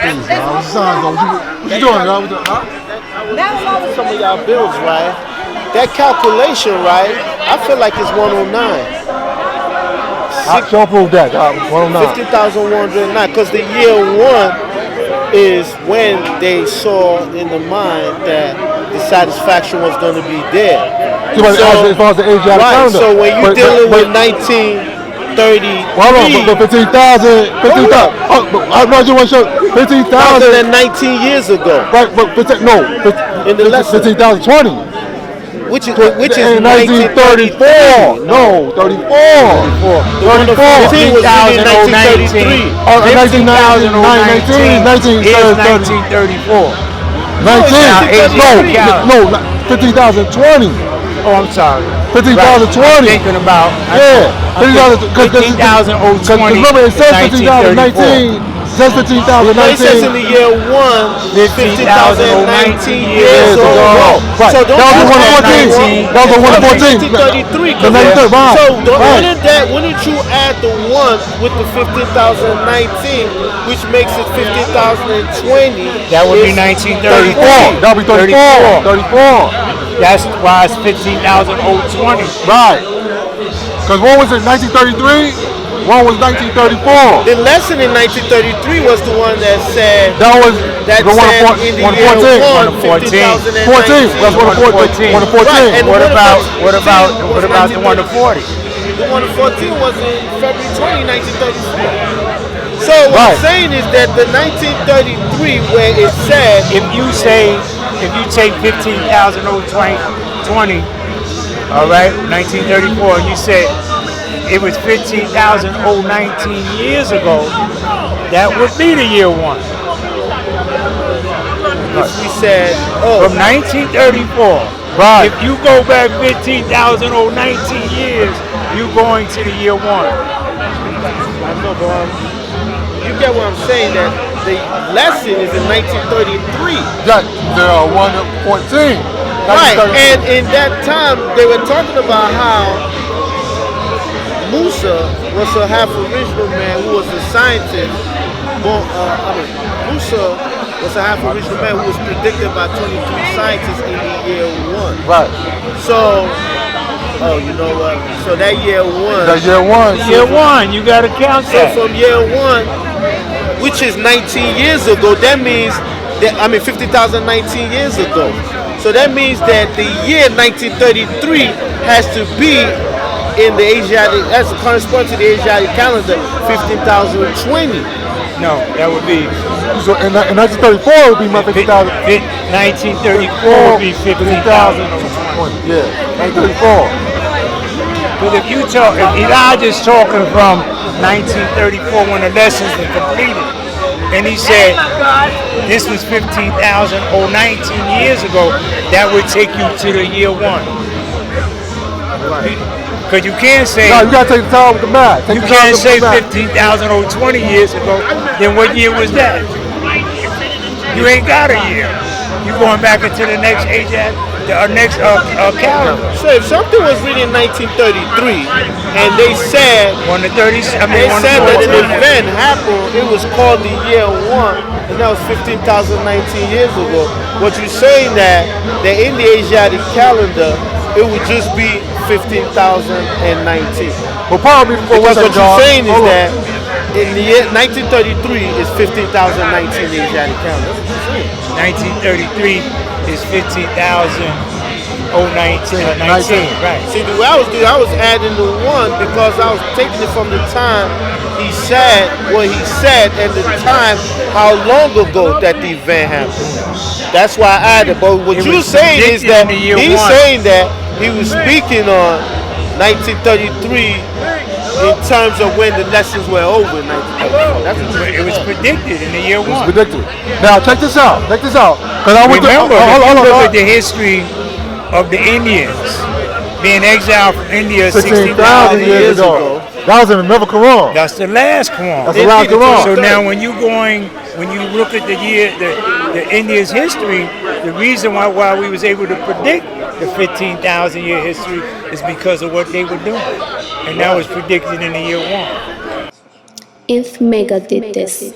Please, man. What you doing, man? Some of y'all bills, right? That calculation, right? I feel like it's 109. Show prove that. 109. 50,109. Because the year one is when they saw in the mind that the satisfaction was going to be there. So, as far as the Asiatic calendar. So when you're dealing with 1930, well, hold on, but 15,000. I know you want to show 15,000. Other than 19 years ago. Right, but no, in the lesson. 15,020. Which is 1934. No, 34. 34. 15 was in 1933. 1934. 19. No, 15,020. Oh, I'm sorry. 15,020. I'm thinking about 15,020. Remember, it says 15,019. It says 15,019. It says in the year one, 50,019 years ago. Right. So don't that was the 114. That was the 114. 1933. Right. So wouldn't you add the one with the 50,019, which makes it 50,020? That would be 1934. That would be 34. 34. That's why it's 15,020. Right. Because one was in 1933. One was 1934. The lesson in 1933 was the one that said the one of 114. 14. That's 114. Right. What about the one of 40? The one of 14 was in February 20, 1934. So what I'm saying is that the 1933 where it said, if you take 15,020, all right, 1934, and you said it was 15,019 years ago, that would be the year one. We said, from 1934. Right. If you go back 15,019 years, you're going to the year one. I know, but you get what I'm saying, that the lesson is in 1933. The 114. Right, and in that time, they were talking about how Musa was a half original man who was a scientist. Musa was a half original man who was predicted by 23 scientists in the year one. Right. So, you know what? So that year one. Year one, you got to count that. So from year one, which is 19 years ago, that means that, 50,019 years ago. So that means that the year 1933 has to be in the Asiatic, as corresponds to the Asiatic calendar, 15,020. No, that would be. So in 1934 it would be 50,000. 1934 would be 50,000. Yeah, 1934. But if Elijah's talking from 1934 when the lessons were completed, and he said this was 15,019 years ago, that would take you to the year one. Right. Because you can't say. No, you gotta take the time with the math. You can't say 15,020 years ago. Then what year was that? You ain't got a year. You going back into the next age, next calendar. So if something was written in 1933, and they said that an event happened, it was called the year one, and that was 15,019 years ago. What you're saying that in the Asiatic calendar, it would just be 15,019. Well, probably because what you're saying is that in the year 1933 is 15,019 Asiatic calendar. 1933 is 15,019. Right. See, the way I was doing, I was adding the one because I was taking it from the time he said what he said and the time how long ago that the event happened. That's why I added. But what you're saying is that he's saying that he was speaking on 1933 in terms of when the lessons were over in 1934. That's what it was predicted in the year one. It was predicted. Now check this out. Because I remember look at the history of the Indians being exiled from India 16,000 years ago. That was in the middle Quran. That's the last Quran. That's the last Quran. So now when you look at the India's history, the reason why we was able to predict the 15,000 year history is because of what they were doing. And that was predicted in the year one. If Mecca did this.